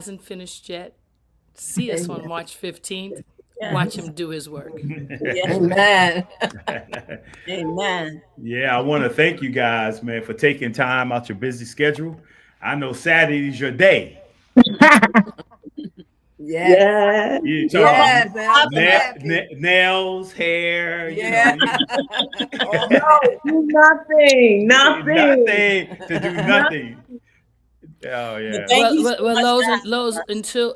Hasn't finished yet. See us on March 15th. Yeah. Watch him do his work. Yes. Amen. Amen. Yeah, I want to thank you guys, man, for taking time out your busy schedule. I know Saturday's your day. Yes. Yeah. You talking No, but about Yes. And I'm so happy. nails, hair, Yeah. All of no, it. do nothing. Nothing. nothing to do nothing. Oh But yeah. thank Well, you so well, well much Lowe's, for and asking Lowe's us.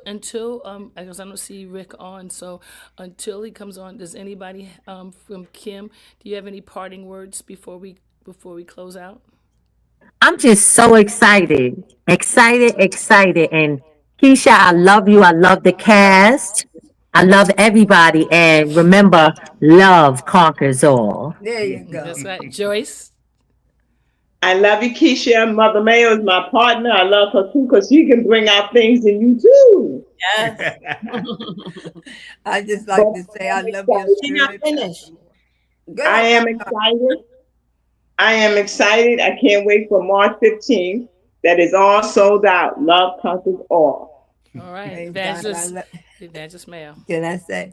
until because I don't see Rick on, so until he comes on, does anybody from Kim? Do you have any parting words before we close out? I'm just so excited, excited, excited. And Keisha, I love you. I love the cast. I love everybody. And remember, love conquers all. There you go. That's right, Joyce. I love you, Keisha. Mother Mayo is my partner. I love her too because she can bring out things in you too. Yes. I just But like to say I I'm love your excited. She not spirit, Pastor finished. Moore. Go I ahead, am Mama. excited. I am excited. I can't wait for March 15th. That is all sold out. Love conquers all. All right, Praise God. Evangelist Mayo. Can I say,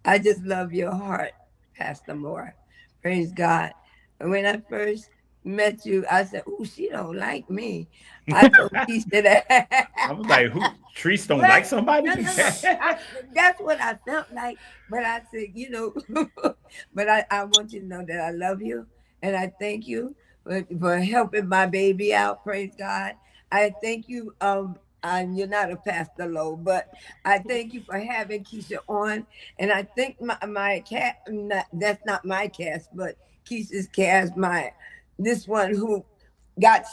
I just love your heart, Pastor Moore. Praise God. And when I first met you, I said, "Oh, she don't like me." I told Keisha I that. was like, who? Trees don't Well, like somebody? no, no, no. That's what I felt like. But I said, but I want you to know that I love you and I thank you for helping my baby out. Praise God. I thank you. You're not a pastor, Low, but I thank you for having Keisha on. And I think my cat, that's not my cast, but Keisha's cast, this one who got,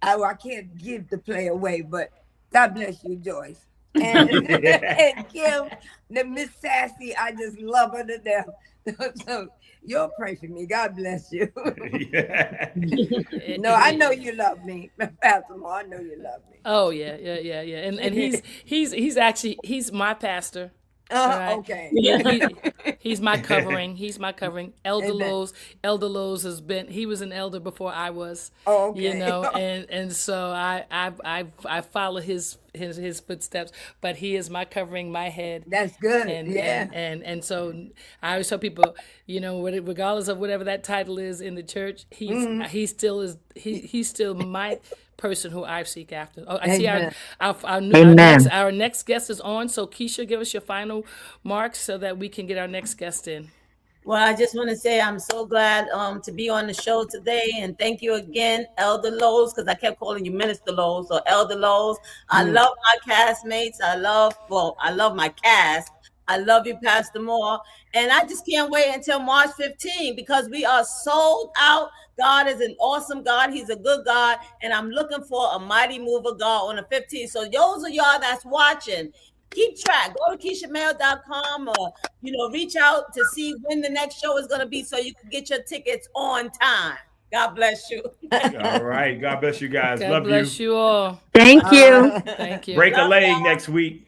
I can't give the play away, but God bless you, Joyce. And and Kim, the Miss Sassy, I just love her to death. So you'll pray for me. God bless you. Yeah. No, I know you love me, Pastor Moore. I know you love me. Oh yeah. And he's my pastor. All right. Okay. He's my covering. He's my covering. Amen. Elder Lowe's he was an elder before I was. Oh, You okay. know, and so I follow his footsteps, but he is my covering, my head. That's good. And, Yeah. and so I always tell people, regardless of whatever that title is in the church, he still is he's still my person who I seek after. Oh, I see Amen. Amen. our next guest is on. So Keisha, give us your final marks so that we can get our next guest in. Well, I just want to say I'm so glad to be on the show today, and thank you again, Elder Lowe's, because I kept calling you Minister Lowe's or Elder Lowe's. I love my castmates. I love my cast. I love you, Pastor Moore, and I just can't wait until March 15 because we are sold out. God is an awesome God. He's a good God, and I'm looking for a mighty move of God on the 15th. So those of y'all that's watching, keep track. Go to KeishaMail.com or reach out to see when the next show is going to be so you can get your tickets on time. God bless you. All right. God bless you guys. God Love bless you. you all. Thank you. Thank you. Break a Love leg y'all. next week.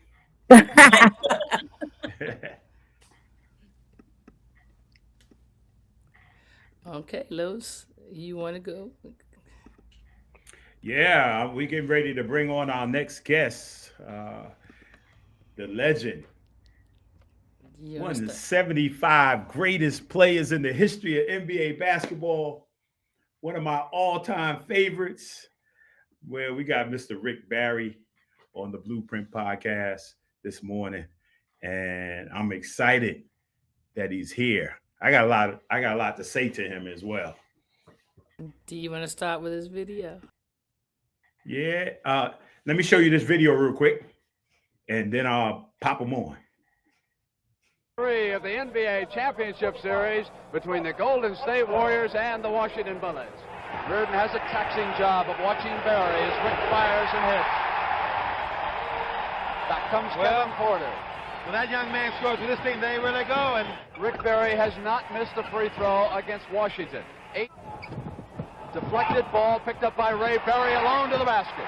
Okay, Lowe's, you want to go? Yeah, we getting ready to bring on our next guest, the legend, You one of the understand? 75 greatest players in the history of NBA basketball, one of my all-time favorites. Well, we got Mr. Rick Barry on the Blueprint podcast this morning, and I'm excited that he's here. I got a lot to say to him as well. Do you want to start with this video? Yeah, let me show you this video real quick, and then I'll pop him on. Three of the NBA Championship Series between the Golden State Warriors and the Washington Bullets. Reardon has a taxing job of watching Barry as Rick fires and hits. Back comes Kevin Porter. When that young man scores with this team, they really go. And Rick Barry has not missed a free throw against Washington. Deflected ball picked up by Ray. Barry alone to the basket.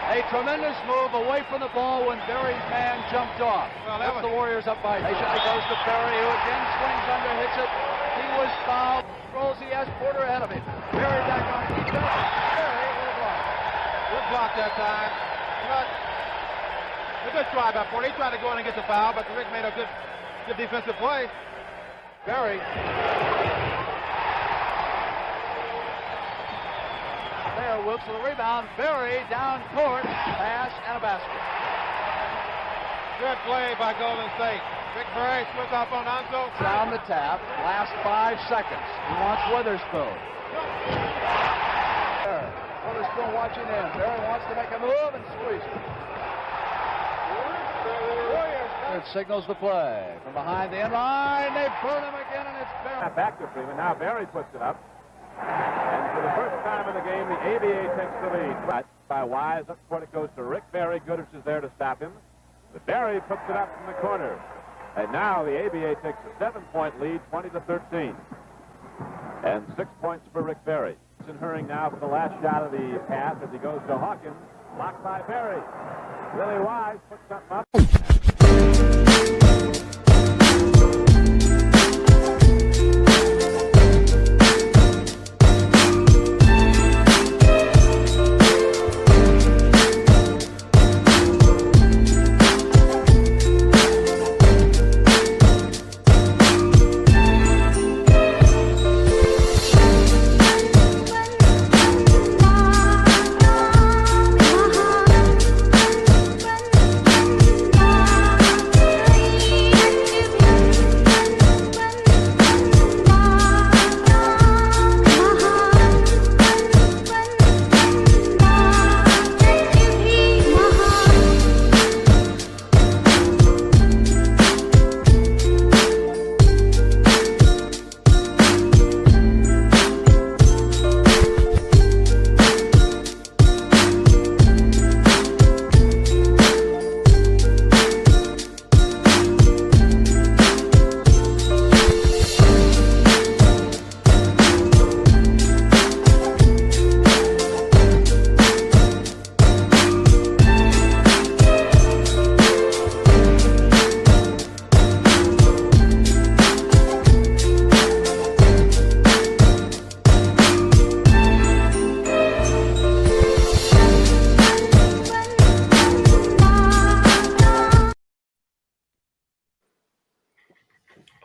A tremendous move away from the ball when Barry's man jumped off. Well, That's the Warriors up by. Patiently goes to Barry, who again swings under, hits it. He was fouled. Rolls, he has Porter ahead of him. Barry back on defense. Barry will block. good block that time. But A good try by Porter. He tried to go in and get the foul, but Rick made a good defensive play. Berry. There, Wilkes with a rebound. Berry down court, pass and a basket. Good play by Golden State. Rick Berry switch off on Anzo. Down the tap. Last 5 seconds. He wants Witherspoon. There. Witherspoon watching in. Berry wants to make a move and squeeze it. It signals the play. From behind the end line, they burn him again, and it's Berry. Back to Freeman. Now Berry puts it up. And for the first time in the game, the ABA takes the lead. By Wise, up court it goes to Rick Berry. Goodrich is there to stop him. But Berry puts it up from the corner. And now the ABA takes a 7-point lead, 20-13. And 6 points for Rick Berry. Hurrying now for the last shot of the pass as he goes to Hawkins. Blocked by Berry. Willie Wise puts something up.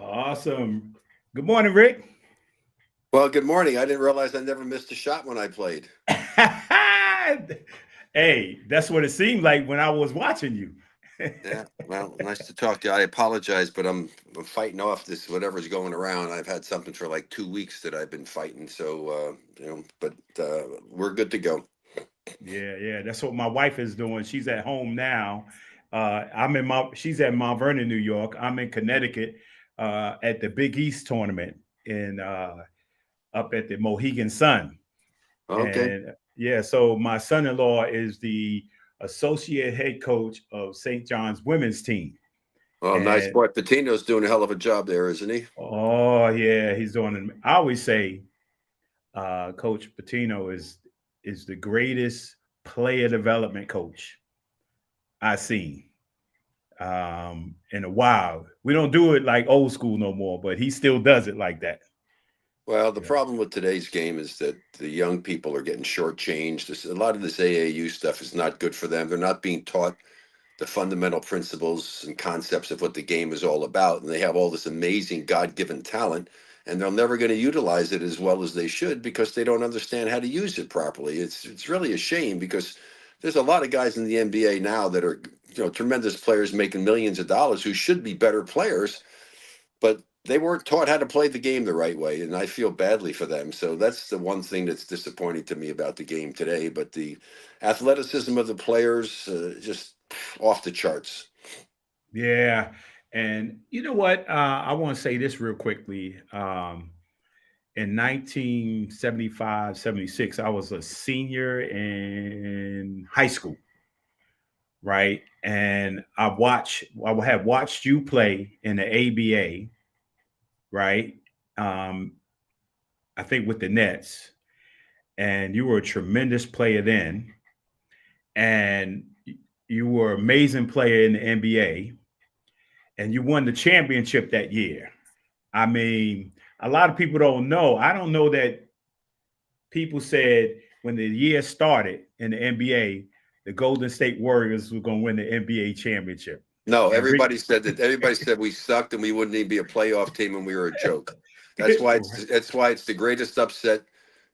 Awesome. Good morning, Rick. Well, good morning. I didn't realize I never missed a shot when I played. Hey, that's what it seemed like when I was watching you. Yeah, well, nice to talk to you. I apologize, but I'm fighting off this whatever's going around. I've had something for like 2 weeks that I've been fighting. So, but we're good to go. Yeah. That's what my wife is doing. She's at home now. She's at Mount Vernon, New York. I'm in Connecticut at the Big East tournament up at the Mohegan Sun. Okay. And so my son-in-law is the associate head coach of St. John's women's team. Oh, nice boy. Patino's doing a hell of a job there, isn't he? Oh, yeah, he's doing. I always say, Coach Patino is the greatest player development coach I've seen in a while. We don't do it like old school no more, but he still does it like that. Well, the problem with today's game is that the young people are getting shortchanged. A lot of this AAU stuff is not good for them. They're not being taught the fundamental principles and concepts of what the game is all about. And they have all this amazing God-given talent, and they're never going to utilize it as well as they should because they don't understand how to use it properly. It's really a shame because there's a lot of guys in the NBA now that are, tremendous players making millions of dollars who should be better players, but they weren't taught how to play the game the right way, and I feel badly for them. So that's the one thing that's disappointing to me about the game today. But the athleticism of the players, just off the charts. Yeah, and you know what? I want to say this real quickly. In 1975, 76, I was a senior in high school, right? And I have watched you play in the ABA, right? I think with the Nets, and you were a tremendous player then, and you were an amazing player in the NBA, and you won the championship that year. I mean, a lot of people don't know. I don't know that people said when the year started in the NBA the Golden State Warriors were going to win the NBA championship. No, And Rick, everybody said that. Everybody said we sucked and we wouldn't even be a playoff team and we were a joke. That's why it's the greatest upset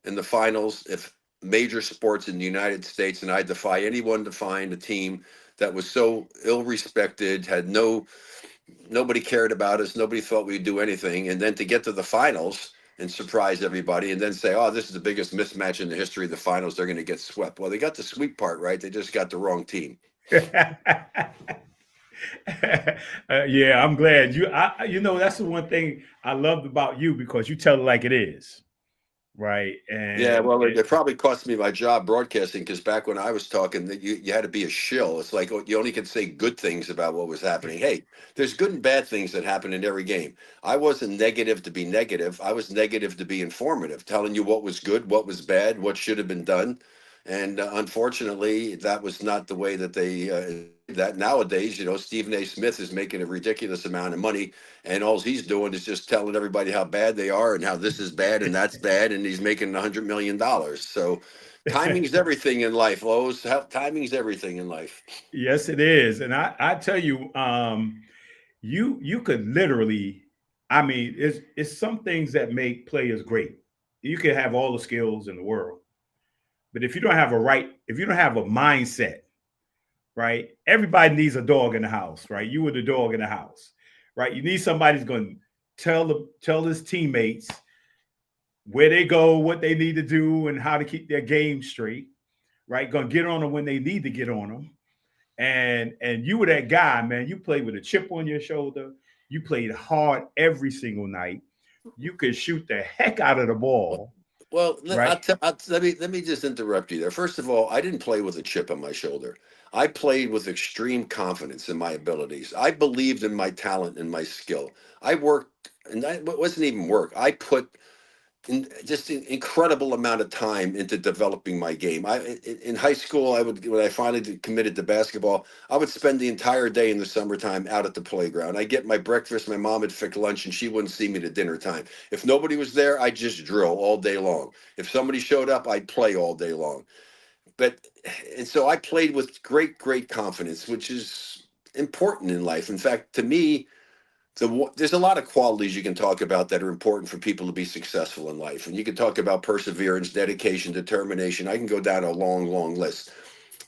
in the finals if major sports in the United States. And I defy anyone to find a team that was so ill-respected, had nobody cared about us, nobody thought we'd do anything, and then to get to the finals and surprise everybody, and then say, "Oh, this is the biggest mismatch in the history of the finals. They're going to get swept." Well, they got the sweep part right. They just got the wrong team. Yeah, I'm glad that's the one thing I loved about you, because you tell it like it is, right? Yeah, And well, it probably cost me my job broadcasting, because back when I was talking, that you had to be a shill. It's like, you only could say good things about what was happening. Hey, there's good and bad things that happen in every game. I wasn't negative to be negative. I was negative to be informative, telling you what was good, what was bad, what should have been done. And unfortunately, that was not the way that they that nowadays. Stephen A. Smith is making a ridiculous amount of money, and all he's doing is just telling everybody how bad they are and how this is bad and that's bad, and he's making $100 million. So timing's everything in life, Lowe's. Timing's everything in life. yes, it is. And I tell you, you could literally, I mean, it's some things that make players great. You can have all the skills in the world, but if you don't have a mindset, right? Everybody needs a dog in the house, right? You were the dog in the house, right? You need somebody who's going to tell his teammates where they go, what they need to do, and how to keep their game straight, right? Going to get on them when they need to get on them. And you were that guy, man. You played with a chip on your shoulder. You played hard every single night. You could shoot the heck out of the ball, Well, right? let me just interrupt you there. First of all, I didn't play with a chip on my shoulder. I played with extreme confidence in my abilities. I believed in my talent and my skill. I worked, and it wasn't even work. I put just an incredible amount of time into developing my game. In high school, when I finally committed to basketball, I would spend the entire day in the summertime out at the playground. I get my breakfast, my mom would fix lunch, and she wouldn't see me to dinner time. If nobody was there, I'd just drill all day long. If somebody showed up, I'd play all day long. And so I played with great confidence, which is important in life. In fact, to me, there's a lot of qualities you can talk about that are important for people to be successful in life. And you can talk about perseverance, dedication, determination. I can go down a long list.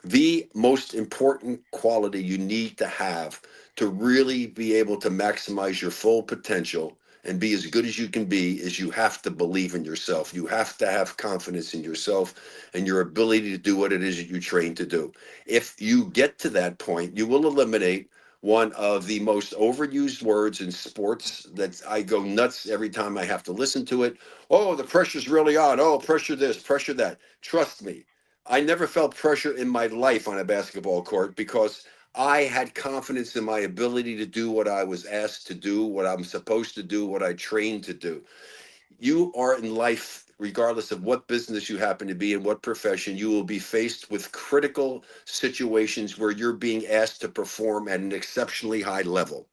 The most important quality you need to have to really be able to maximize your full potential and be as good as you can be is you have to believe in yourself. You have to have confidence in yourself and your ability to do what it is that you train to do. If you get to that point, you will eliminate one of the most overused words in sports that I go nuts every time I have to listen to it. Oh, the pressure's really on. Oh, pressure this, pressure that. Trust me, I never felt pressure in my life on a basketball court because I had confidence in my ability to do what I was asked to do, what I'm supposed to do, what I trained to do. You are in life, regardless of what business you happen to be in, what profession, you will be faced with critical situations where you're being asked to perform at an exceptionally high level.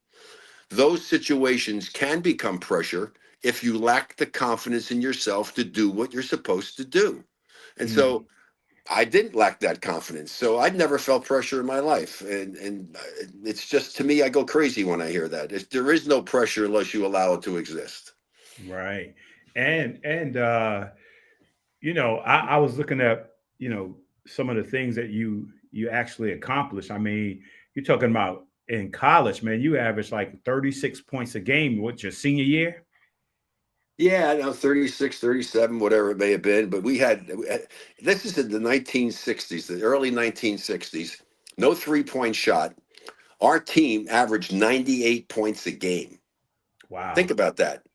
Those situations can become pressure if you lack the confidence in yourself to do what you're supposed to do. And so I didn't lack that confidence. So I'd never felt pressure in my life. And it's just, to me, I go crazy when I hear that. There is no pressure unless you allow it to exist. Right. And I was looking at, some of the things that you actually accomplished. I mean, you're talking about in college, man, you averaged like 36 points a game. What's your senior year? Yeah, I know, 36, 37, whatever it may have been. But this is in the 1960s, the early 1960s, no three-point shot. Our team averaged 98 points a game. Wow. Think about that.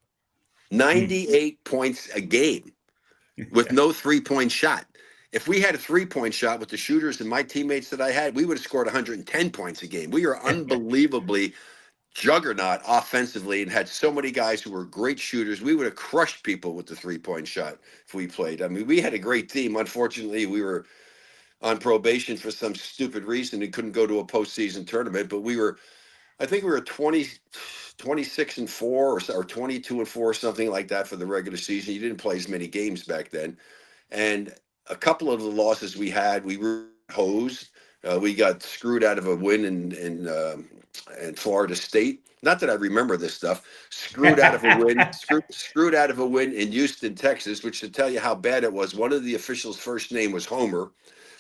Mm. 98 points a game with no three-point shot. If we had a three-point shot with the shooters and my teammates that I had, we would have scored 110 points a game. We are unbelievably juggernaut offensively and had so many guys who were great shooters. We would have crushed people with the three-point shot if we played. I mean, we had a great team. Unfortunately, we were on probation for some stupid reason and couldn't go to a postseason tournament, but I think we were 26-4 or 22-4, something like that for the regular season. You didn't play as many games back then. And a couple of the losses we had, we were hosed. We got screwed out of a win in Florida State. Not that I remember this stuff. Screwed out of a win. Screwed out of a win in Houston, Texas, which to tell you how bad it was. One of the officials' first name was Homer.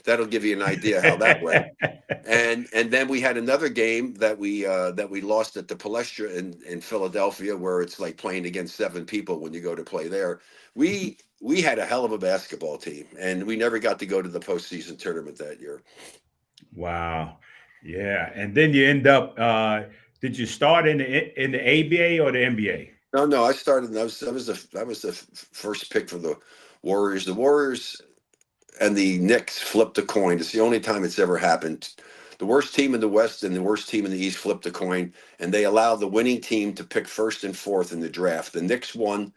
That'll give you an idea how that went. And then we had another game that we lost at the Palestra in Philadelphia, where it's like playing against 7 people when you go to play there. We had a hell of a basketball team, and we never got to go to the postseason tournament that year. Wow. Yeah. And then you end up did you start in the ABA or the NBA? No, I started. I was the first pick for the Warriors. The Warriors and the Knicks flipped a coin. It's the only time it's ever happened. The worst team in the West and the worst team in the East flipped a coin, and they allowed the winning team to pick first and fourth in the draft. The Knicks won.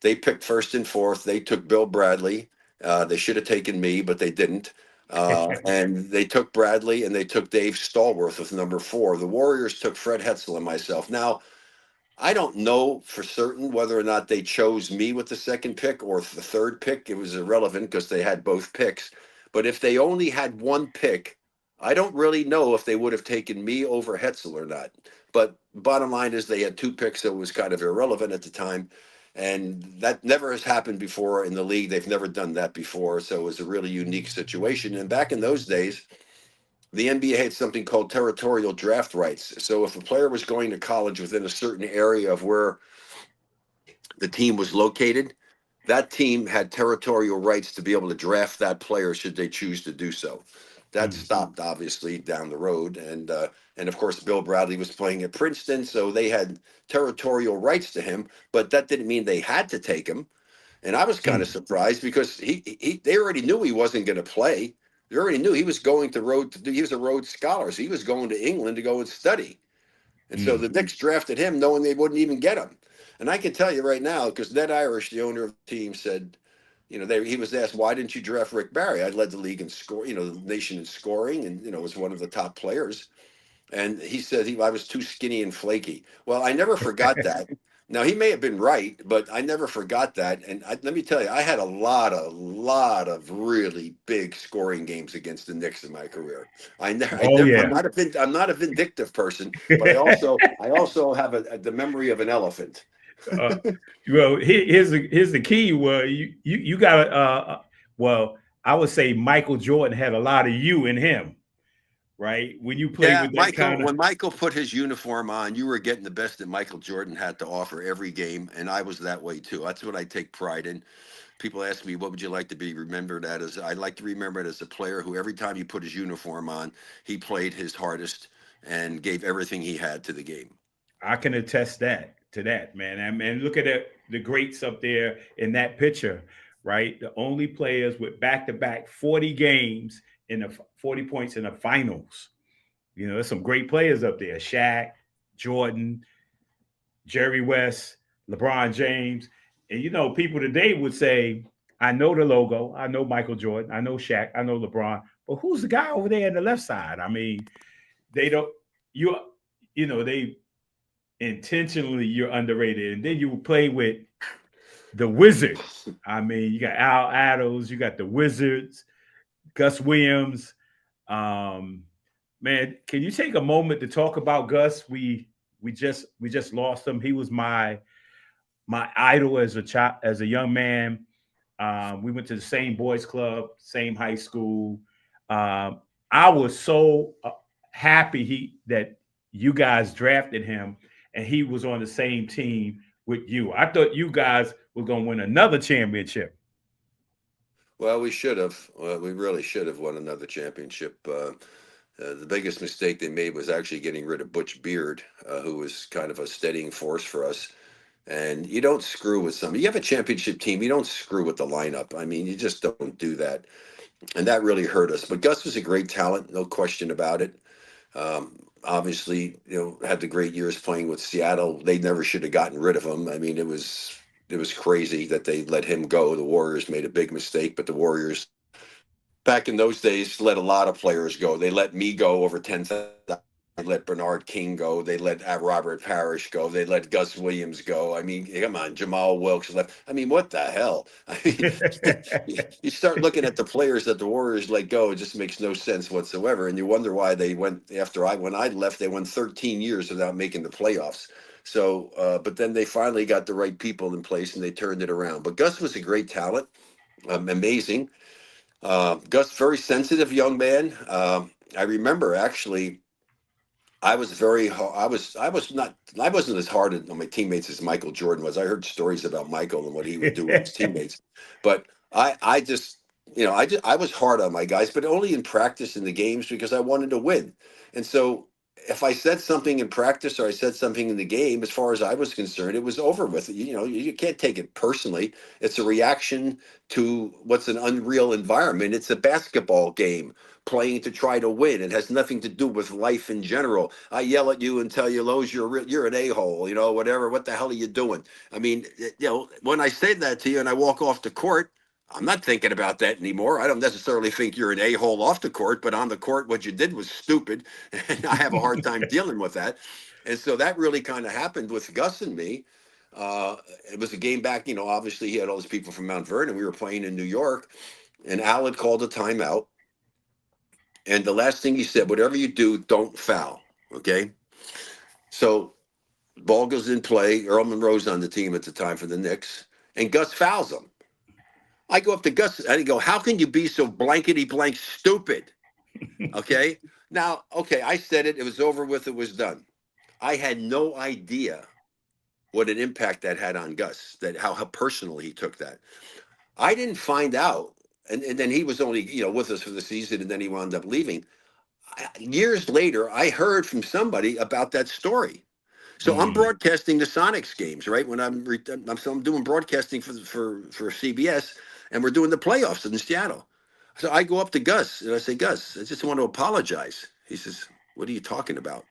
They picked first and fourth. They took Bill Bradley. They should have taken me, but they didn't. And they took Bradley, and they took Dave Stallworth with number 4. The Warriors took Fred Hetzel and myself. Now, I don't know for certain whether or not they chose me with the second pick or the third pick. It was irrelevant because they had both picks. But if they only had one pick, I don't really know if they would have taken me over Hetzel or not. But bottom line is they had 2 picks, so it was kind of irrelevant at the time. And that never has happened before in the league. They've never done that before. So it was a really unique situation. And back in those days, the NBA had something called territorial draft rights. So if a player was going to college within a certain area of where the team was located, that team had territorial rights to be able to draft that player should they choose to do so. That stopped obviously down the road, and of course Bill Bradley was playing at Princeton, so they had territorial rights to him, but that didn't mean they had to take him. And I was kind of surprised because they already knew he wasn't going to play. They already knew he was going to he was a Rhodes Scholar, so he was going to England to go and study. And so the Knicks drafted him knowing they wouldn't even get him. And I can tell you right now, because Ned Irish, the owner of the team, said, he was asked, why didn't you draft Rick Barry? I led the league in score, the nation in scoring, and, was one of the top players. And he said I was too skinny and flaky. Well, I never forgot that. Now, he may have been right, but I never forgot that. And let me tell you, I had a lot of really big scoring games against the Knicks in my career. I'm not a vindictive person, but I also have the memory of an elephant. Well, here's the key. Well, you got well, I would say Michael Jordan had a lot of you in him. Right? When you played with that when Michael put his uniform on, you were getting the best that Michael Jordan had to offer every game, and I was that way too. That's what I take pride in. People ask me, what would you like to be remembered as? I'd like to remember it as a player who every time he put his uniform on, he played his hardest and gave everything he had to the game. I can attest to that, man. I mean, look at the greats up there in that picture, right? The only players with back-to-back 40 games in the 40 points in the finals. There's some great players up there. Shaq, Jordan, Jerry West, LeBron James. And, people today would say, I know the logo. I know Michael Jordan. I know Shaq. I know LeBron. But who's the guy over there on the left side? I mean, they don't, they intentionally, you're underrated. And then you play with the Wizards. I mean, you got Al Attles. You got the Wizards. Gus Williams, man, can you take a moment to talk about Gus? We just lost him. He was my idol as a young man. We went to the same boys club, same high school. I was so happy that you guys drafted him, and he was on the same team with you. I thought you guys were going to win another championship. Well, we should have. We really should have won another championship. The biggest mistake they made was actually getting rid of Butch Beard, who was kind of a steadying force for us. And you don't screw with somebody. You have a championship team. You don't screw with the lineup. I mean, you just don't do that. And that really hurt us. But Gus was a great talent, no question about it. Obviously, had the great years playing with Seattle. They never should have gotten rid of him. I mean, it was crazy that they let him go. The Warriors made a big mistake, but the Warriors back in those days let a lot of players go. They let me go over 10,000 let Bernard King go. They let Robert Parrish go. They let Gus Williams go. I mean, come on, Jamal Wilkes left. I mean, what the hell? I mean, you start looking at the players that the Warriors let go, it just makes no sense whatsoever. And you wonder why they went when I left, they went 13 years without making the playoffs. So, but then they finally got the right people in place and they turned it around. But Gus was a great talent, amazing. Gus, very sensitive young man. I remember actually I was very I wasn't as hard on my teammates as Michael Jordan was. I heard stories about Michael and what he would do with his teammates, but I just I was hard on my guys, but only in practice in the games because I wanted to win. And so if I said something in practice or I said something in the game, as far as I was concerned, it was over with. You can't take it personally. It's a reaction to what's an unreal environment. It's a basketball game playing to try to win. It has nothing to do with life in general. I yell at you and tell you, Lowe's, you're an a-hole, whatever. What the hell are you doing? I mean, when I say that to you and I walk off the court, I'm not thinking about that anymore. I don't necessarily think you're an a-hole off the court, but on the court, what you did was stupid. And I have a hard time dealing with that. And so that really kind of happened with Gus and me. It was a game back, obviously he had all these people from Mount Vernon. We were playing in New York and Al had called a timeout. And the last thing he said, whatever you do, don't foul. Okay. So ball goes in play. Earl Monroe's on the team at the time for the Knicks. And Gus fouls him. I go up to Gus and I go, how can you be so blankety blank stupid? Okay. Now, okay, I said it. It was over with. It was done. I had no idea what an impact that had on Gus, that how personal he took that. I didn't find out. And then he was only, with us for the season and then he wound up leaving. Years later, I heard from somebody about that story. So I'm broadcasting the Sonics games, right? When I'm doing broadcasting for CBS, and we're doing the playoffs in Seattle. So I go up to Gus and I say, Gus, I just want to apologize. He says, what are you talking about?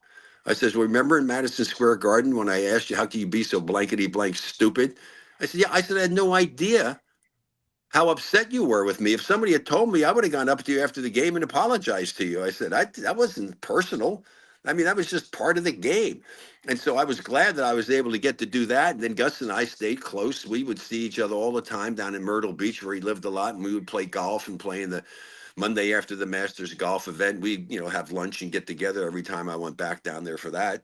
I says, well, remember in Madison Square Garden when I asked you, how can you be so blankety blank stupid? I said, yeah. I said, I had no idea how upset you were with me. If somebody had told me, I would have gone up to you after the game and apologized to you. I said, that wasn't personal. I mean, that was just part of the game. And so I was glad that I was able to get to do that. And then Gus and I stayed close. We would see each other all the time down in Myrtle Beach where he lived a lot. And we would play golf and play in the Monday after the Masters golf event. We, have lunch and get together every time I went back down there for that.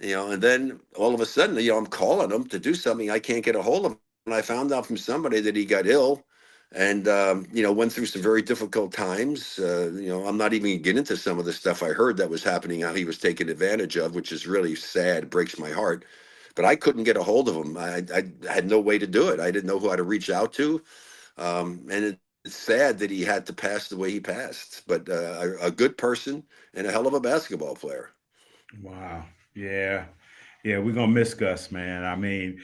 And then all of a sudden, I'm calling him to do something. I can't get a hold of him. And I found out from somebody that he got ill and, went through some very difficult times. I'm not even going to get into some of the stuff I heard that was happening, how he was taken advantage of, which is really sad, breaks my heart. But I couldn't get a hold of him. I had no way to do it. I didn't know who to reach out to. And it's sad that he had to pass the way he passed, but a good person and a hell of a basketball player. Wow. Yeah. Yeah. We're going to miss Gus, man. I mean,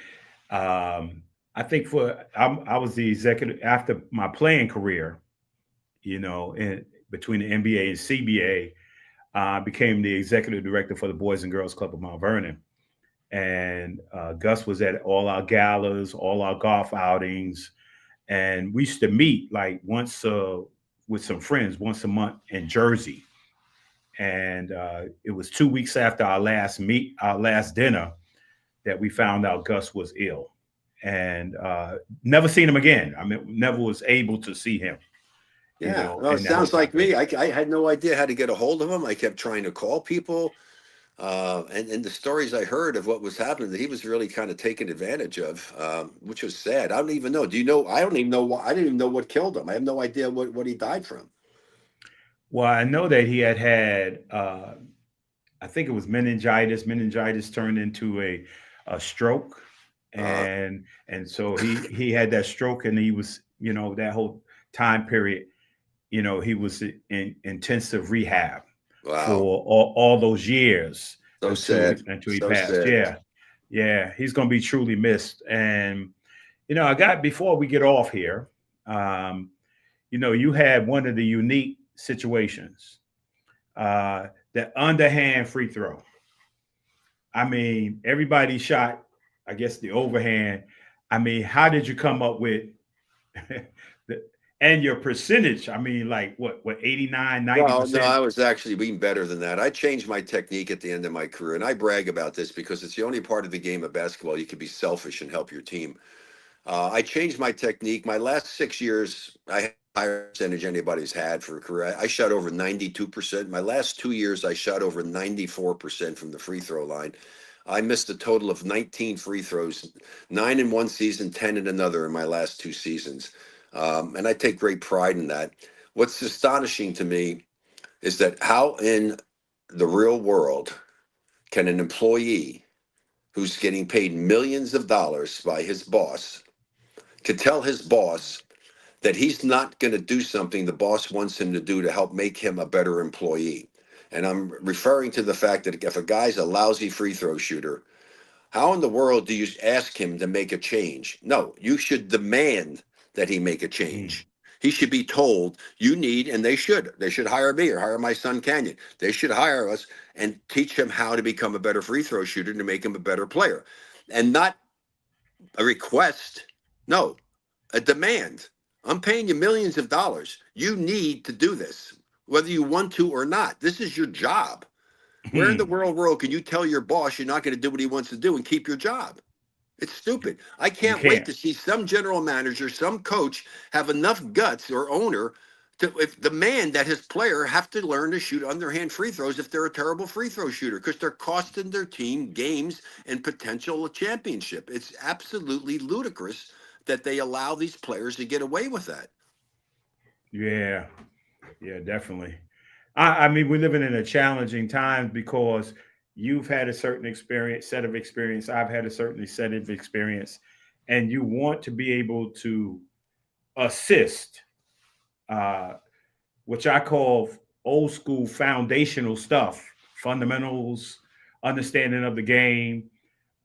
I think I was the executive after my playing career, between the NBA and CBA, I became the executive director for the Boys and Girls Club of Mount Vernon. And Gus was at all our galas, all our golf outings. And we used to meet like once with some friends once a month in Jersey. And it was 2 weeks after our last dinner that we found out Gus was ill. And never seen him again. I mean, never was able to see him. Yeah, well, it sounds like me. I had no idea how to get a hold of him. I kept trying to call people. And the stories I heard of what was happening, that he was really kind of taken advantage of, which was sad. I don't even know. Do you know? I don't even know why. I didn't even know what killed him. I have no idea what he died from. Well, I know that he had, I think it was meningitis. Meningitis turned into a stroke. And so he had that stroke, and he was, that whole time period, he was in intensive rehab for all those years until he passed. Sad. Yeah, he's going to be truly missed. And before we get off here, you had one of the unique situations, the underhand free throw. I mean, everybody shot, I guess, the overhand. I mean, how did you come up with And your percentage, I mean, like what 89, Well, no, 90%? I was actually being better than that. I changed my technique at the end of my career, and I brag about this because it's the only part of the game of basketball you can be selfish and help your team. I changed my technique. My last 6 years, I had the highest percentage anybody's had for a career. I shot over 92%. My last 2 years, I shot over 94% from the free throw line. I missed a total of 19 free throws, 9 in one season, 10 in another in my last 2 seasons. And I take great pride in that. What's astonishing to me is that how in the real world can an employee who's getting paid millions of dollars by his boss to tell his boss that he's not going to do something the boss wants him to do to help make him a better employee? And I'm referring to the fact that if a guy's a lousy free throw shooter, how in the world do you ask him to make a change? No, you should demand that he make a change. He should be told you need, and they should hire me or hire my son Canyon. They should hire us and teach him how to become a better free throw shooter to make him a better player, and not a request. No, a demand. I'm paying you millions of dollars. You need to do this, whether you want to or not. This is your job. Where in the world can you tell your boss you're not going to do what he wants to do and keep your job? It's stupid. I You can't wait can't. to see some general manager, some coach have enough guts or owner to if demand that his player have to learn to shoot underhand free throws if they're a terrible free throw shooter, because they're costing their team games and potential championship. It's absolutely ludicrous that they allow these players to get away with that. Yeah. Yeah, definitely. I mean, we're living in a challenging time because you've had a certain set of experience. I've had a certain set of experience, and you want to be able to assist, uh, which I call old school foundational stuff, fundamentals, understanding of the game,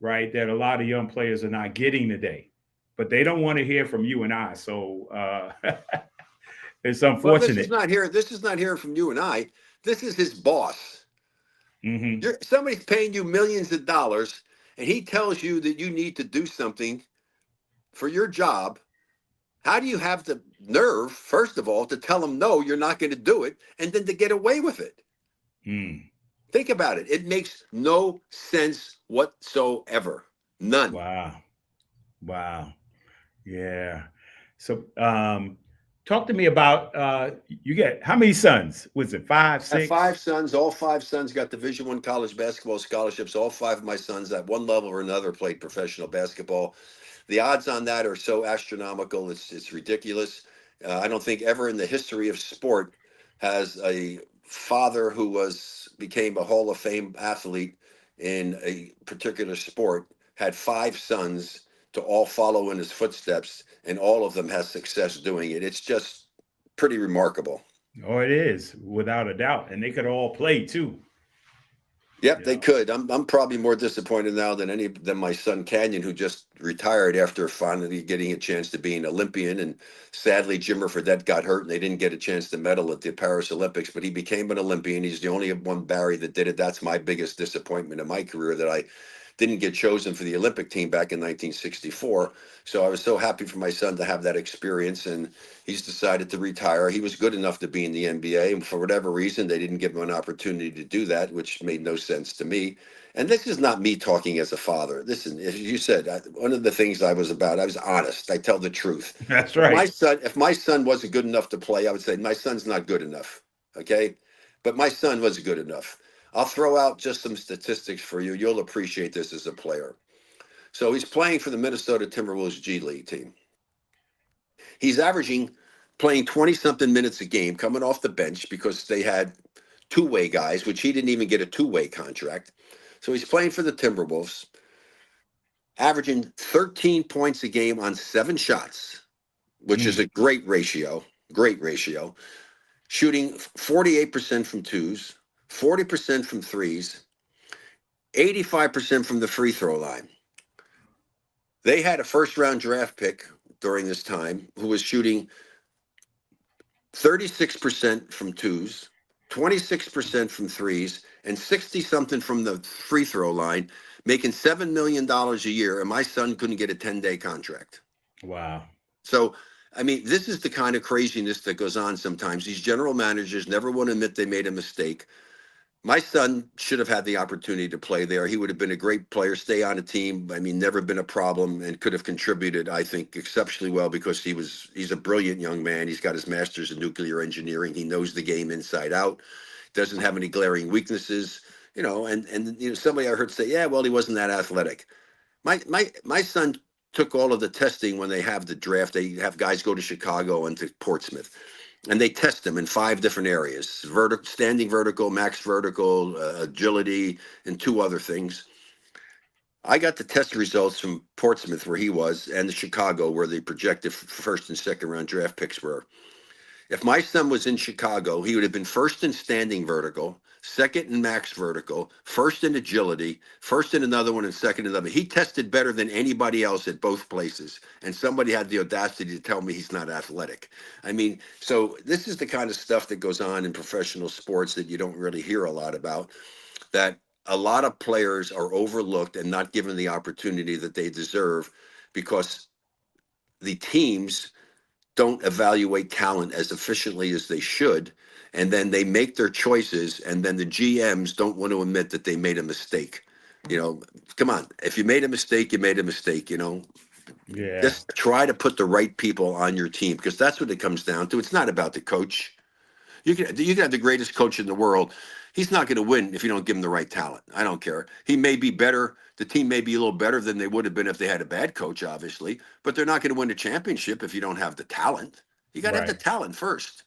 right? That a lot of young players are not getting today, but they don't want to hear from you and I. So it's Well, unfortunate. this is not hearing from you and I. This is his boss. Hmm. Somebody's paying you millions of dollars, and he tells you that you need to do something for your job. How do you have the nerve, first of all, to tell him no, you're not going to do it, and then to get away with it? Think about it. It makes no sense whatsoever. None. Wow. Wow. Yeah. So talk to me about you get how many sons? Was it five, I have six? 5 sons. All 5 sons got Division I college basketball scholarships. All 5 of my sons at one level or another played professional basketball. The odds on that are so astronomical. It's ridiculous. I don't think ever in the history of sport has a father who became a Hall of Fame athlete in a particular sport had 5 sons to all follow in his footsteps, and all of them has success doing it. It's just pretty remarkable. Oh, it is, without a doubt. And they could all play too. Yep, You they know. could. I'm probably more disappointed now than my son Canyon, who just retired after finally getting a chance to be an Olympian. And sadly, Jimmer Fredette got hurt, and they didn't get a chance to medal at the Paris Olympics. But he became an Olympian. He's the only one, Barry, that did it. That's my biggest disappointment in my career, that I didn't get chosen for the Olympic team back in 1964. So I was so happy for my son to have that experience, and he's decided to retire. He was good enough to be in the NBA, and for whatever reason, they didn't give him an opportunity to do that, which made no sense to me. And this is not me talking as a father. Listen, as you said, one of the things I was honest. I tell the truth. That's If right. my son wasn't good enough to play, I would say my son's not good enough. Okay, but my son was good enough. I'll throw out just some statistics for you. You'll appreciate this as a player. So he's playing for the Minnesota Timberwolves G League team. He's playing 20 something minutes a game coming off the bench because they had two-way guys, which he didn't even get a two-way contract. So he's playing for the Timberwolves, averaging 13 points a game on 7 shots, which is a great ratio, shooting 48% from twos, 40% from threes, 85% from the free throw line. They had a first round draft pick during this time who was shooting 36% from twos, 26% from threes, and 60 something from the free throw line, making $7 million a year. And my son couldn't get a 10-day contract. Wow. So I mean, this is the kind of craziness that goes on sometimes. These general managers never want to admit they made a mistake. My son should have had the opportunity to play there. He would have been a great player, stay on a team. I mean, never been a problem, and could have contributed, I think, exceptionally well, because he's a brilliant young man. He's got his master's in nuclear engineering. He knows the game inside out, doesn't have any glaring weaknesses, and somebody I heard say, yeah, well, he wasn't that athletic. My son took all of the testing when they have the draft. They have guys go to Chicago and to Portsmouth, and they test them in 5 different areas: standing vertical, max vertical, agility, and 2 other things. I got the test results from Portsmouth, where he was, and the Chicago, where the projected first and second round draft picks were. If my son was in Chicago, he would have been first in standing vertical, second in max vertical, first in agility, first in another one, and second in another. He tested better than anybody else at both places. And somebody had the audacity to tell me he's not athletic. I mean, so this is the kind of stuff that goes on in professional sports that you don't really hear a lot about, that a lot of players are overlooked and not given the opportunity that they deserve, because the teams don't evaluate talent as efficiently as they should, and then they make their choices, and then the GMs don't want to admit that they made a mistake. Come on, if you made a mistake, you made a mistake. Yeah. Just try to put the right people on your team, because that's what it comes down to. It's not about the coach. You can have the greatest coach in the world. He's not going to win if you don't give him the right talent. I don't care. He may be better. The team may be a little better than they would have been if they had a bad coach, obviously, but they're not going to win the championship if you don't have the talent. You got to have the Right. talent first.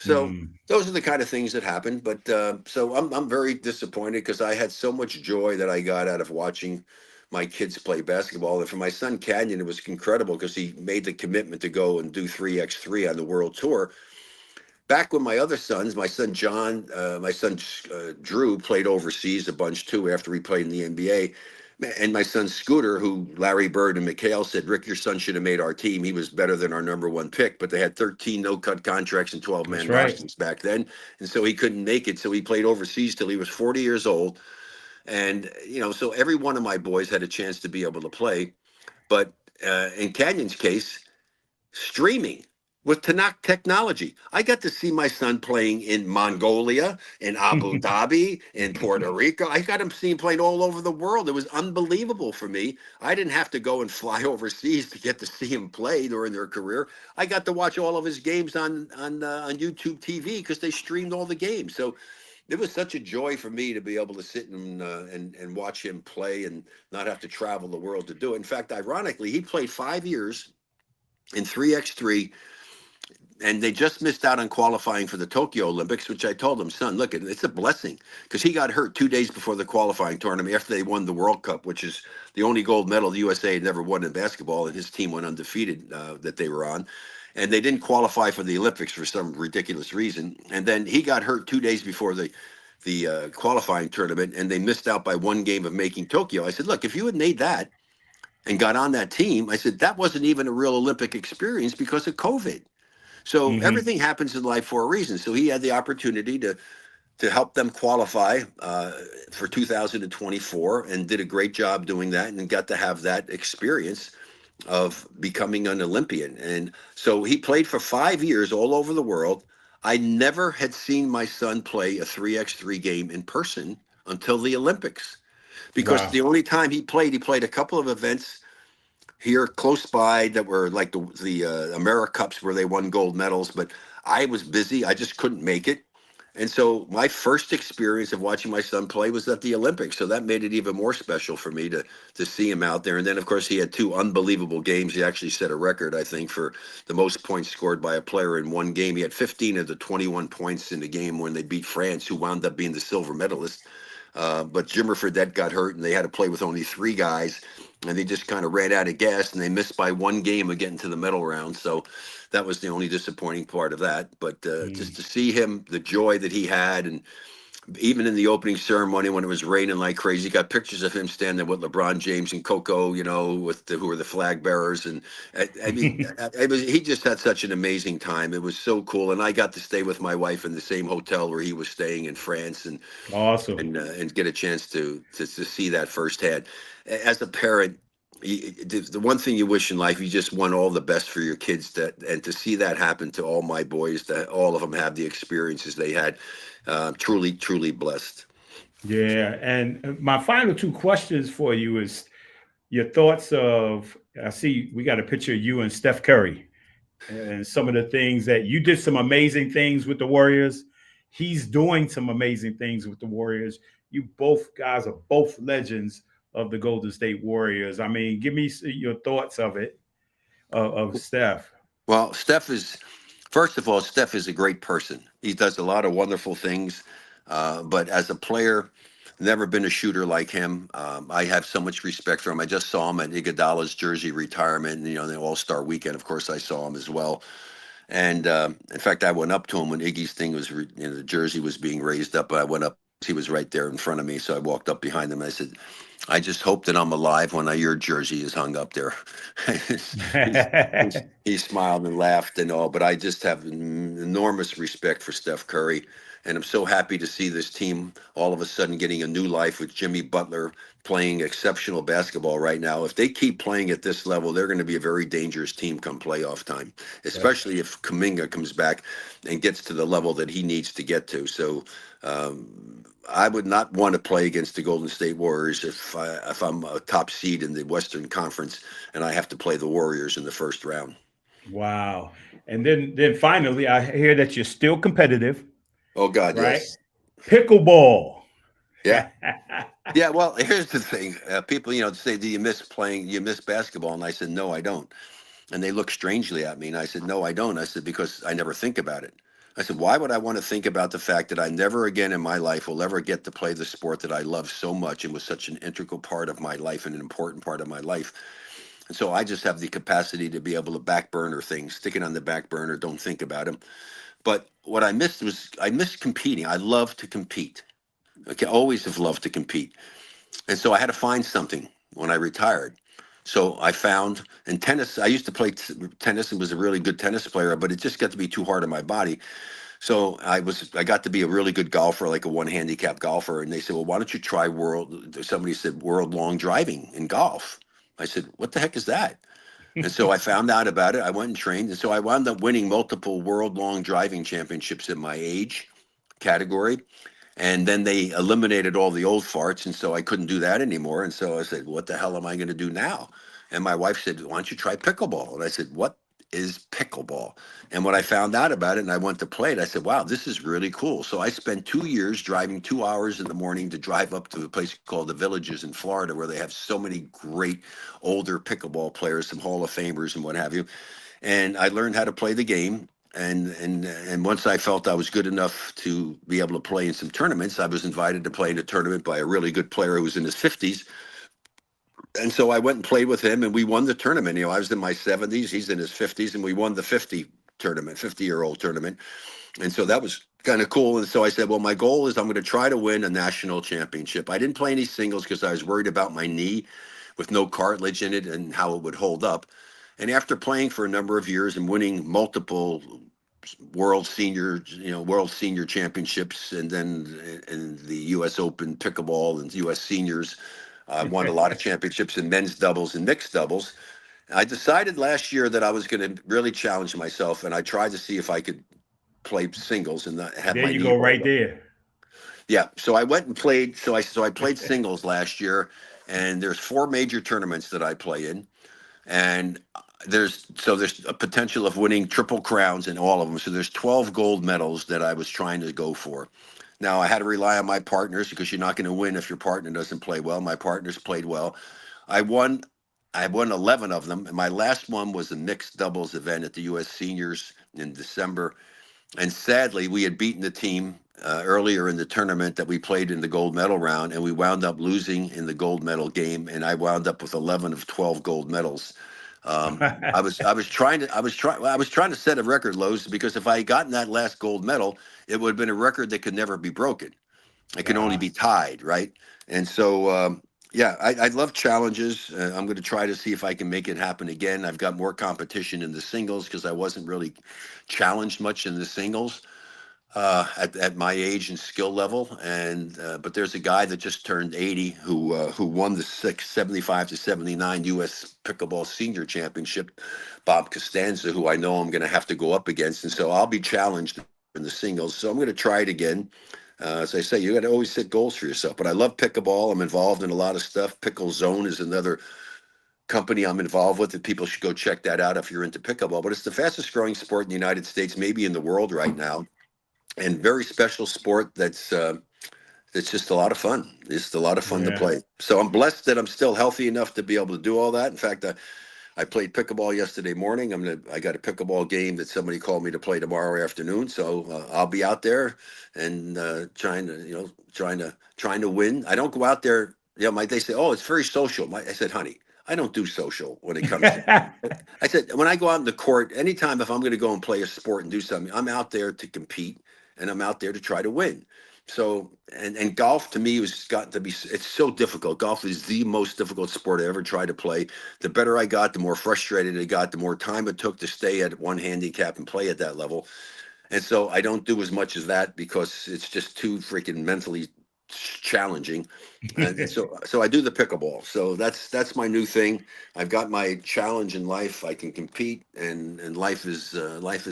So those are the kind of things that happen. But so I'm very disappointed, because I had so much joy that I got out of watching my kids play basketball. And for my son Canyon, it was incredible, because he made the commitment to go and do 3x3 on the world tour. Back when my other sons, my son John, my son Drew, played overseas a bunch too after he played in the NBA. And my son Scooter, who Larry Bird and McHale said, Rick, your son should have made our team. He was better than our #1 pick. But they had 13 no-cut contracts and 12-man rosters back then. And so he couldn't make it. So he played overseas till he was 40 years old. And, so every one of my boys had a chance to be able to play. But in Canyon's case, streaming with Tanakh technology. I got to see my son playing in Mongolia, in Abu Dhabi, in Puerto Rico. I got him seeing playing all over the world. It was unbelievable for me. I didn't have to go and fly overseas to get to see him play during their career. I got to watch all of his games on YouTube TV, because they streamed all the games. So it was such a joy for me to be able to sit and watch him play and not have to travel the world to do it. In fact, ironically, he played 5 years in 3x3, and they just missed out on qualifying for the Tokyo Olympics, which I told him, son, look, it's a blessing, because he got hurt 2 days before the qualifying tournament after they won the World Cup, which is the only gold medal the USA had never won in basketball, and his team went undefeated that they were on. And they didn't qualify for the Olympics for some ridiculous reason. And then he got hurt 2 days before the qualifying tournament, and they missed out by 1 game of making Tokyo. I said, look, if you had made that and got on that team, I said, that wasn't even a real Olympic experience because of COVID. So everything happens in life for a reason. So he had the opportunity to help them qualify for 2024, and did a great job doing that, and got to have that experience of becoming an Olympian. And so he played for 5 years all over the world. I never had seen my son play a 3x3 game in person until the Olympics, because the only time he played a couple of events here close by that were like the AmeriCups, where they won gold medals, but I was busy. I just couldn't make it. And so my first experience of watching my son play was at the Olympics. So that made it even more special for me to see him out there. And then, of course, he had 2 unbelievable games. He actually set a record, I think, for the most points scored by a player in one game. He had 15 of the 21 points in the game when they beat France, who wound up being the silver medalist. But Jimmer Fredette got hurt, and they had to play with only 3 guys, and they just kind of ran out of gas, and they missed by 1 game of getting to the medal round. So that was the only disappointing part of that. But just to see him, the joy that he had, and even in the opening ceremony when it was raining like crazy, got pictures of him standing with LeBron James and Coco, who were the flag bearers. And I mean, he just had such an amazing time. It was so cool. And I got to stay with my wife in the same hotel where he was staying in France, and awesome, and get a chance to see that firsthand. As a parent, the one thing you wish in life, you just want all the best for your kids, and to see that happen to all my boys, that all of them have the experiences they had, truly, truly blessed. Yeah, and my final two questions for you is your thoughts of. I see we got a picture of you and Steph Curry, and some of the things that you did, some amazing things with the Warriors. He's doing some amazing things with the Warriors. You both guys are both legends of the Golden State Warriors. I mean, give me your thoughts of it, of Steph. Well, first of all, Steph is a great person. He does a lot of wonderful things, but as a player, never been a shooter like him. I have so much respect for him. I just saw him at Iguodala's jersey retirement, the All-Star weekend. Of course, I saw him as well. And in fact, I went up to him when Iggy's thing was, the jersey was being raised up. I went up. He was right there in front of me, so I walked up behind him. And I said, "I just hope that I'm alive when your jersey is hung up there." He smiled and laughed and all, but I just have enormous respect for Steph Curry. And I'm so happy to see this team all of a sudden getting a new life with Jimmy Butler playing exceptional basketball right now. If they keep playing at this level, they're going to be a very dangerous team come playoff time, especially if Kuminga comes back and gets to the level that he needs to get to. So I would not want to play against the Golden State Warriors if I'm a top seed in the Western Conference and I have to play the Warriors in the first round. Wow. And then finally, I hear that you're still competitive, Oh God, right? yes. Pickleball. Yeah. Yeah, well, here's the thing. People, say, "Do you miss playing? You miss basketball?" And I said, "No, I don't." And they look strangely at me. And I said, "No, I don't." I said, "Because I never think about it." I said, "Why would I want to think about the fact that I never again in my life will ever get to play the sport that I love so much and was such an integral part of my life and an important part of my life?" And so I just have the capacity to be able to back burner things, stick it on the back burner, don't think about them. But what I missed competing. I love to compete. Okay, always have loved to compete. And so I had to find something when I retired. So I found in tennis, I used to play tennis and was a really good tennis player, but it just got to be too hard on my body. So I got to be a really good golfer, like a one handicap golfer. And they said, "Well, why don't you try somebody said world long driving in golf." I said, "What the heck is that?" And so I found out about it. I went and trained. And so I wound up winning multiple world long driving championships in my age category. And then they eliminated all the old farts, and so I couldn't do that anymore. And so I said, "What the hell am I going to do now?" And my wife said, "Why don't you try pickleball?" And I said, "What is pickleball?" And when I found out about it and I went to play it, I said, "Wow, this is really cool." So I spent 2 years driving 2 hours in the morning to drive up to a place called the Villages in Florida, where they have so many great older pickleball players, some Hall of Famers and what have you. And I learned how to play the game. And once I felt I was good enough to be able to play in some tournaments, I was invited to play in a tournament by a really good player who was in his 50s. And so I went and played with him, and we won the tournament. I was in my 70s, he's in his 50s, and we won the 50-year-old tournament. And so that was kind of cool. And so I said, "Well, my goal is I'm going to try to win a national championship." I didn't play any singles because I was worried about my knee with no cartilage in it and how it would hold up. And after playing for a number of years and winning multiple world senior championships, and then in the U.S. Open pickleball and U.S. seniors, I won a lot of championships in men's doubles and mixed doubles. I decided last year that I was going to really challenge myself, and I tried to see if I could play singles and not have There my you knee go, rolled right up. there. Yeah, so I went and played. So I played singles last year, and there's 4 major tournaments that I play in. And there's a potential of winning triple crowns in all of them. So there's 12 gold medals that I was trying to go for. Now I had to rely on my partners because you're not going to win if your partner doesn't play well. My partners played well. I won 11 of them, and my last one was a mixed doubles event at the U.S. Seniors in December. And sadly, we had beaten the team earlier in the tournament that we played in the gold medal round, and we wound up losing in the gold medal game. And I wound up with 11 of 12 gold medals. I was trying to set a record, Lowe's, because if I had gotten that last gold medal, it would have been a record that could never be broken. It can only Wow. be tied, right? And so, yeah, I love challenges. I'm going to try to see if I can make it happen again. I've got more competition in the singles because I wasn't really challenged much in the singles. at my age and skill level. And but there's a guy that just turned 80 who won the 75 to 79 U.S. Pickleball Senior Championship, Bob Costanza, who I know I'm going to have to go up against. And so I'll be challenged in the singles. So I'm going to try it again. As I say, you got to always set goals for yourself. But I love pickleball. I'm involved in a lot of stuff. Pickle Zone is another company I'm involved with that people should go check that out if you're into pickleball. But it's the fastest growing sport in the United States, maybe in the world right now. And very special sport that's just a lot of fun. It's a lot of fun to play. So I'm blessed that I'm still healthy enough to be able to do all that. In fact, I played pickleball yesterday morning. I got a pickleball game that somebody called me to play tomorrow afternoon. So I'll be out there and trying to win. I don't go out there. They say, oh, it's very social. I said, honey, I don't do social when it comes to I said, when I go out in the court, anytime if I'm going to go and play a sport and do something, I'm out there to compete and I'm out there to try to win. So, and golf to me has gotten to be, it's so difficult. Golf is the most difficult sport I ever tried to play. The better I got, the more frustrated I got, the more time it took to stay at one handicap and play at that level. And so I don't do as much as that because it's just too freaking mentally challenging. And so I do the pickleball. So that's my new thing. I've got my challenge in life. I can compete and life is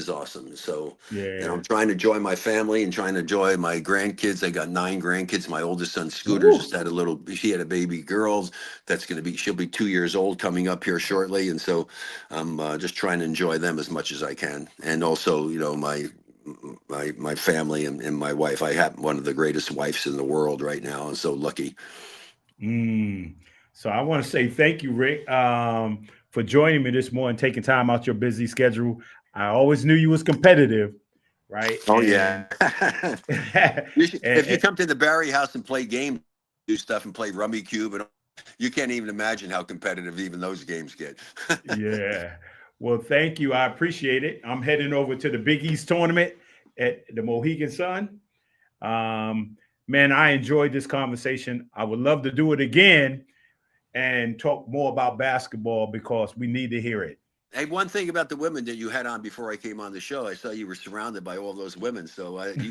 awesome. So and I'm trying to enjoy my family and trying to enjoy my grandkids. I got 9 grandkids. My oldest son Scooter just had she had a baby girl she'll be 2 years old coming up here shortly. And so I'm just trying to enjoy them as much as I can. And also, my family and my wife. I have one of the greatest wives in the world right now. I'm so lucky. So I want to say thank you, Rick, for joining me this morning, taking time out your busy schedule. I always knew you was competitive, right? Oh, yeah. If you come to the Barry house and play games, do stuff and play Rummy Cube, and you can't even imagine how competitive even those games get. Yeah. Well, thank you. I appreciate it. I'm heading over to the Big East tournament at the Mohegan Sun. Man, I enjoyed this conversation. I would love to do it again and talk more about basketball because we need to hear it. Hey, one thing about the women that you had on before I came on the show, I saw you were surrounded by all those women. So you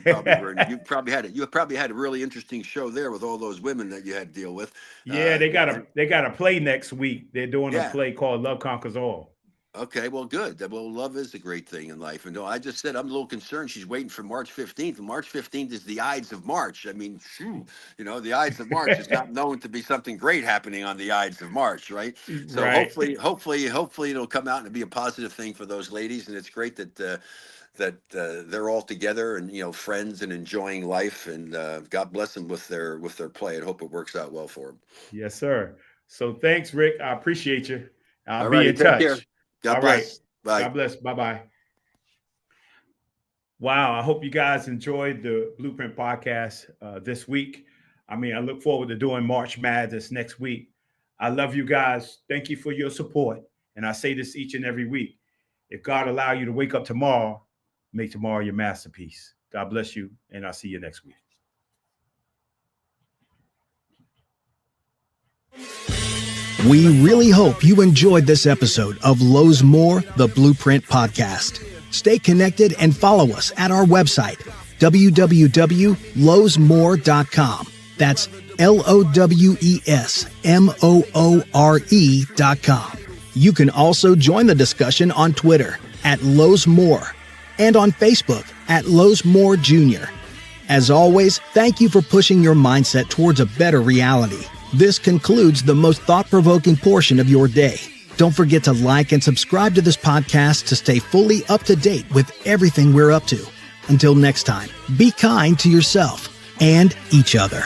probably had a really interesting show there with all those women that you had to deal with. Yeah, they got a play next week. They're doing a play called Love Conquers All. Okay, well, good. Well, love is a great thing in life. And I just said I'm a little concerned. She's waiting for March 15th. And March 15th is the Ides of March. I mean, the Ides of March is not known to be something great happening on the Ides of March, right? So hopefully it'll come out and be a positive thing for those ladies. And it's great that they're all together and friends and enjoying life. And God bless them with their play. And hope it works out well for them. Yes, sir. So thanks, Rick. I appreciate you. I'll be in take touch. Care. God bless. Bye. God bless. Bye-bye. Wow. I hope you guys enjoyed the Blueprint podcast this week. I look forward to doing March Madness next week. I love you guys. Thank you for your support. And I say this each and every week. If God allow you to wake up tomorrow, make tomorrow your masterpiece. God bless you. And I'll see you next week. We really hope you enjoyed this episode of Lowe's More, the Blueprint Podcast. Stay connected and follow us at our website, www.lowesmore.com. That's LOWESMOORE.com. You can also join the discussion on Twitter at Lowe's More and on Facebook at Lowe's More Jr. As always, thank you for pushing your mindset towards a better reality. This concludes the most thought-provoking portion of your day. Don't forget to like and subscribe to this podcast to stay fully up to date with everything we're up to. Until next time, be kind to yourself and each other.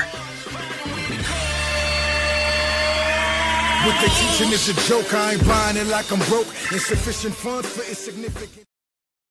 What they teaching is a joke. I ain't buying it like I'm broke. Insufficient funds for insignificant.